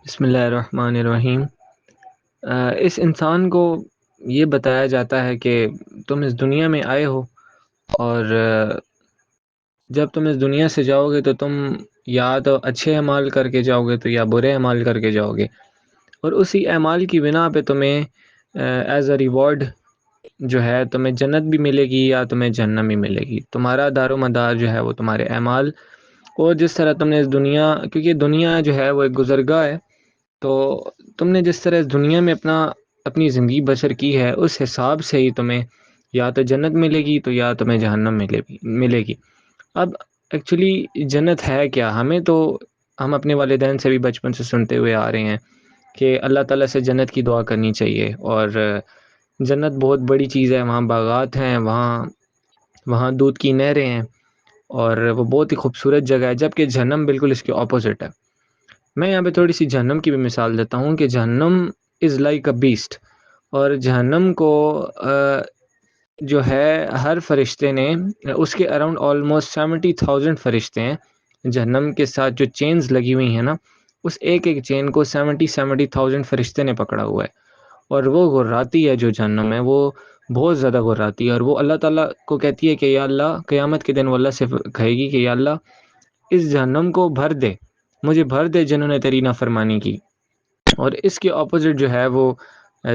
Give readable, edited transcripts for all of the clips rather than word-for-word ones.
بسم اللہ الرحمن الرحیم۔ اس انسان کو یہ بتایا جاتا ہے کہ تم اس دنیا میں آئے ہو، اور جب تم اس دنیا سے جاؤ گے تو تم یا تو اچھے اعمال کر کے جاؤ گے تو یا برے اعمال کر کے جاؤ گے، اور اسی اعمال کی بنا پہ تمہیں ایز اے ریوارڈ جو ہے تمہیں جنت بھی ملے گی یا تمہیں جہنم بھی ملے گی۔ تمہارا دار و مدار جو ہے وہ تمہارے اعمال، اور جس طرح تم نے اس دنیا، کیونکہ دنیا جو ہے وہ ایک گزرگاہ ہے، تو تم نے جس طرح اس دنیا میں اپنی زندگی بسر کی ہے اس حساب سے ہی تمہیں یا تو جنت ملے گی تو یا تمہیں جہنم ملے گی۔ اب ایکچولی جنت ہے کیا؟ ہم اپنے والدین سے بھی بچپن سے سنتے ہوئے آ رہے ہیں کہ اللہ تعالیٰ سے جنت کی دعا کرنی چاہیے، اور جنت بہت بڑی چیز ہے، وہاں باغات ہیں، وہاں دودھ کی نہریں ہیں، اور وہ بہت ہی خوبصورت جگہ ہے، جبکہ جہنم بالکل اس کے اپوزٹ ہے۔ میں یہاں پہ تھوڑی سی جہنم کی بھی مثال دیتا ہوں کہ جہنم از لائک اے بیسٹ، اور جہنم کو جو ہے ہر فرشتے نے اس کے اراؤنڈ آلموسٹ 70,000 فرشتے ہیں جہنم کے ساتھ، جو چینز لگی ہوئی ہیں نا، اس ایک ایک چین کو 70,000 فرشتے نے پکڑا ہوا ہے، اور وہ غراتی ہے جو جہنم ہے، وہ بہت زیادہ غراتی ہے، اور وہ اللہ تعالیٰ کو کہتی ہے کہ یا اللہ، قیامت کے دن وہ اللہ سے کہے گی کہ یا اللہ اس جہنم کو بھر دے، مجھے بھر دے جنہوں نے تیری نافرمانی کی۔ اور اس کے اپوزٹ جو ہے وہ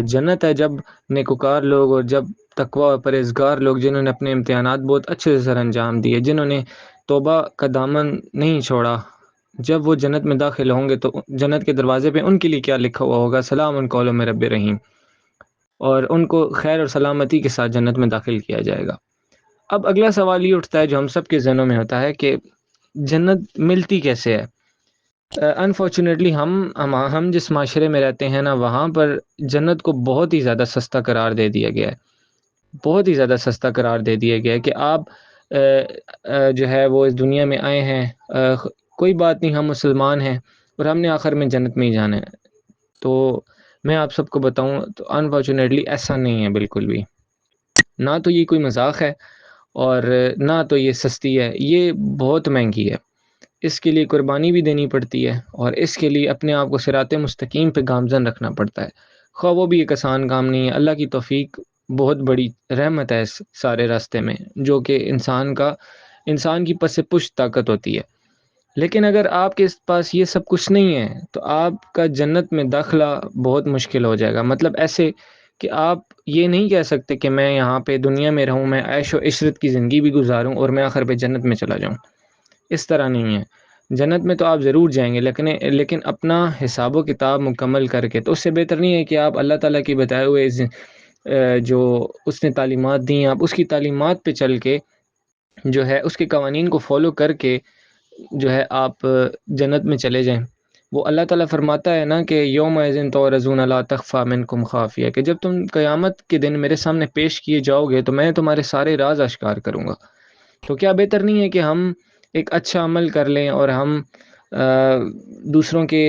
جنت ہے، جب نیکوکار لوگ اور جب تقوی اور پرہیزگار لوگ، جنہوں نے اپنے امتحانات بہت اچھے سے سر انجام دیے، جنہوں نے توبہ کا دامن نہیں چھوڑا، جب وہ جنت میں داخل ہوں گے تو جنت کے دروازے پہ ان کے لیے کیا لکھا ہوا ہوگا؟ سلام قول من رب رحیم، اور ان کو خیر اور سلامتی کے ساتھ جنت میں داخل کیا جائے گا۔ اب اگلا سوال یہ اٹھتا ہے جو ہم سب کے ذہنوں میں ہوتا ہے کہ جنت ملتی کیسے ہے؟ انفارچونیٹلی ہم جس معاشرے میں رہتے ہیں نا، وہاں پر جنت کو بہت ہی زیادہ سستا قرار دے دیا گیا ہے، بہت ہی زیادہ سستا قرار دے دیا گیا ہے کہ آپ جو ہے وہ اس دنیا میں آئے ہیں، کوئی بات نہیں، ہم مسلمان ہیں اور ہم نے آخر میں جنت میں ہی جانا ہے۔ تو میں آپ سب کو بتاؤں تو انفارچونیٹلی ایسا نہیں ہے بالکل بھی، نہ تو یہ کوئی مذاق ہے اور نہ تو یہ سستی ہے، یہ بہت مہنگی ہے، اس کے لیے قربانی بھی دینی پڑتی ہے، اور اس کے لیے اپنے آپ کو صراط مستقیم پہ گامزن رکھنا پڑتا ہے، خواہ وہ بھی ایک آسان کام نہیں ہے۔ اللہ کی توفیق بہت بڑی رحمت ہے اس سارے راستے میں، جو کہ انسان کی پس پشت طاقت ہوتی ہے۔ لیکن اگر آپ کے پاس یہ سب کچھ نہیں ہے تو آپ کا جنت میں داخلہ بہت مشکل ہو جائے گا، مطلب ایسے کہ آپ یہ نہیں کہہ سکتے کہ میں یہاں پہ دنیا میں رہوں، میں عیش و عشرت کی زندگی بھی گزاروں اور میں آخر پہ جنت میں چلا جاؤں۔ اس طرح نہیں ہے، جنت میں تو آپ ضرور جائیں گے، لیکن اپنا حساب و کتاب مکمل کر کے۔ تو اس سے بہتر نہیں ہے کہ آپ اللہ تعالیٰ کی بتائے ہوئے جو اس نے تعلیمات دی ہیں، آپ اس کی تعلیمات پہ چل کے جو ہے اس کے قوانین کو فالو کر کے جو ہے آپ جنت میں چلے جائیں۔ وہ اللہ تعالیٰ فرماتا ہے نا کہ یوم اذن تعرضون لا تخفی منکم خافیہ، کہ جب تم قیامت کے دن میرے سامنے پیش کیے جاؤ گے تو میں تمہارے سارے راز اشکار کروں گا۔ تو کیا بہتر نہیں ہے کہ ہم ایک اچھا عمل کر لیں اور ہم دوسروں کے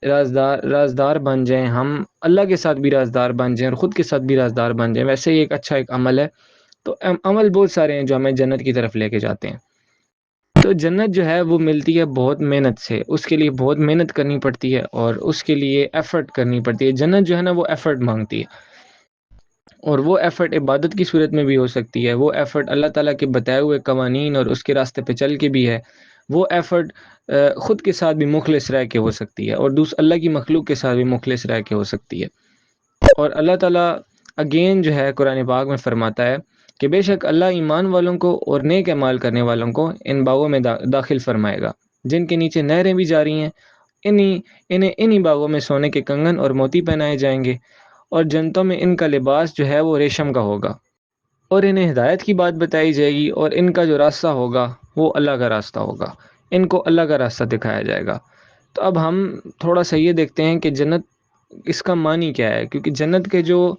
رازدار بن جائیں، ہم اللہ کے ساتھ بھی رازدار بن جائیں اور خود کے ساتھ بھی رازدار بن جائیں۔ ویسے ہی ایک عمل ہے، تو عمل بہت سارے ہیں جو ہمیں جنت کی طرف لے کے جاتے ہیں۔ تو جنت جو ہے وہ ملتی ہے بہت محنت سے، اس کے لیے بہت محنت کرنی پڑتی ہے اور اس کے لیے ایفرٹ کرنی پڑتی ہے۔ جنت جو ہے نا وہ ایفرٹ مانگتی ہے، اور وہ ایفرٹ عبادت کی صورت میں بھی ہو سکتی ہے، وہ ایفرٹ اللہ تعالیٰ کے بتائے ہوئے قوانین اور اس کے راستے پہ چل کے بھی ہے، وہ ایفرٹ خود کے ساتھ بھی مخلص رہ کے ہو سکتی ہے، اور اللہ کی مخلوق کے ساتھ بھی مخلص رہ کے ہو سکتی ہے۔ اور اللہ تعالیٰ اگین جو ہے قرآن پاک میں فرماتا ہے کہ بے شک اللہ ایمان والوں کو اور نیک اعمال کرنے والوں کو ان باغوں میں داخل فرمائے گا جن کے نیچے نہریں بھی جاری ہیں، انہیں باغوں میں سونے کے کنگن اور موتی پہنائے جائیں گے، اور جنتوں میں ان کا لباس جو ہے وہ ریشم کا ہوگا، اور انہیں ہدایت کی بات بتائی جائے گی، اور ان کا جو راستہ ہوگا وہ اللہ کا راستہ ہوگا، ان کو اللہ کا راستہ دکھایا جائے گا۔ تو اب ہم تھوڑا سا یہ دیکھتے ہیں کہ جنت اس کا معنی کیا ہے، کیونکہ جنت کے جو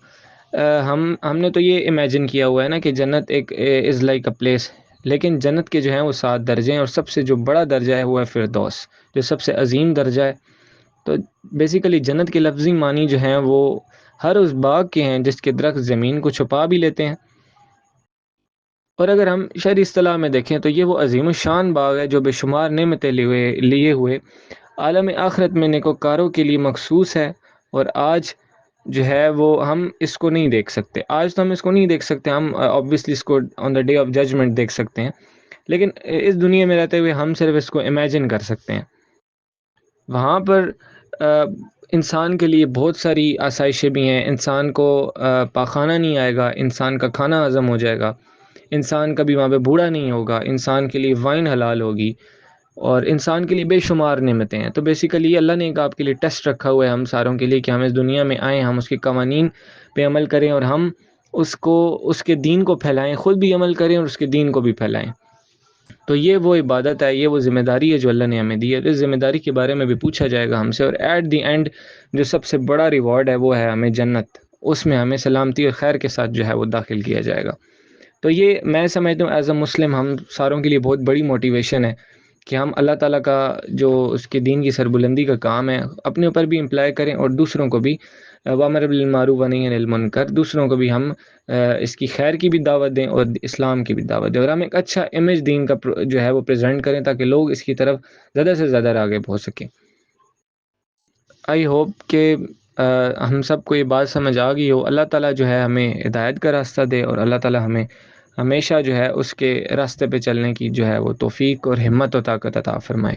ہم نے تو یہ امیجن کیا ہوا ہے نا کہ جنت ایک از لائک اے پلیس، لیکن جنت کے جو ہیں وہ 7 درجے ہیں، اور سب سے جو بڑا درجہ ہے وہ ہے فردوس، جو سب سے عظیم درجہ ہے۔ تو بیسیکلی جنت کے لفظی معنی جو ہیں وہ ہر اس باغ کے ہیں جس کے درخت زمین کو چھپا بھی لیتے ہیں، اور اگر ہم شرعی اصطلاح میں دیکھیں تو یہ وہ عظیم الشان باغ ہے جو بے شمار نعمتیں لیے ہوئے عالم آخرت میں نیکوکاروں کے لیے مخصوص ہے، اور آج جو ہے وہ ہم اس کو نہیں دیکھ سکتے. آج تو ہم اس کو نہیں دیکھ سکتے، ہم آبویسلی اس کو آن دا ڈے آف ججمنٹ دیکھ سکتے ہیں، لیکن اس دنیا میں رہتے ہوئے ہم صرف اس کو امیجن کر سکتے ہیں. وہاں پر انسان کے لیے بہت ساری آسائشیں بھی ہیں. انسان کو پاخانہ نہیں آئے گا، انسان کا کھانا ہضم ہو جائے گا، انسان کبھی وہاں پہ بوڑھا نہیں ہوگا، انسان کے لیے وائن حلال ہوگی، اور انسان کے لیے بے شمار نعمتیں ہیں. تو بیسیکلی اللہ نے ایک آپ کے لیے ٹیسٹ رکھا ہوا ہے ہم ساروں کے لیے کہ ہم اس دنیا میں آئیں، ہم اس کے قوانین پہ عمل کریں، اور ہم اس کے دین کو پھیلائیں، خود بھی عمل کریں اور اس کے دین کو بھی پھیلائیں. تو یہ وہ عبادت ہے، یہ وہ ذمہ داری ہے جو اللہ نے ہمیں دی ہے. تو اس ذمہ داری کے بارے میں بھی پوچھا جائے گا ہم سے، اور ایٹ دی اینڈ جو سب سے بڑا ریوارڈ ہے وہ ہے ہمیں جنت. اس میں ہمیں سلامتی اور خیر کے ساتھ جو ہے وہ داخل کیا جائے گا. تو یہ میں سمجھتا ہوں ایز اے مسلم ہم ساروں کے لیے بہت بڑی موٹیویشن ہے کہ ہم اللہ تعالیٰ کا جو اس کے دین کی سربلندی کا کام ہے اپنے اوپر بھی امپلائی کریں، اور دوسروں کو بھی وامر بالمعروف ونہی عن المنکر، دوسروں کو بھی ہم اس کی خیر کی بھی دعوت دیں اور اسلام کی بھی دعوت دیں، اور ہم ایک اچھا امیج دین کا جو ہے وہ پریزنٹ کریں تاکہ لوگ اس کی طرف زیادہ سے زیادہ آگے پہنچ سکیں. آئی ہوپ کہ ہم سب کو یہ بات سمجھ آ گئی ہو. اللہ تعالیٰ جو ہے ہمیں ہدایت کا راستہ دے، اور اللہ تعالیٰ ہمیں ہمیشہ جو ہے اس کے راستے پہ چلنے کی جو ہے وہ توفیق اور ہمت و طاقت عطا فرمائے.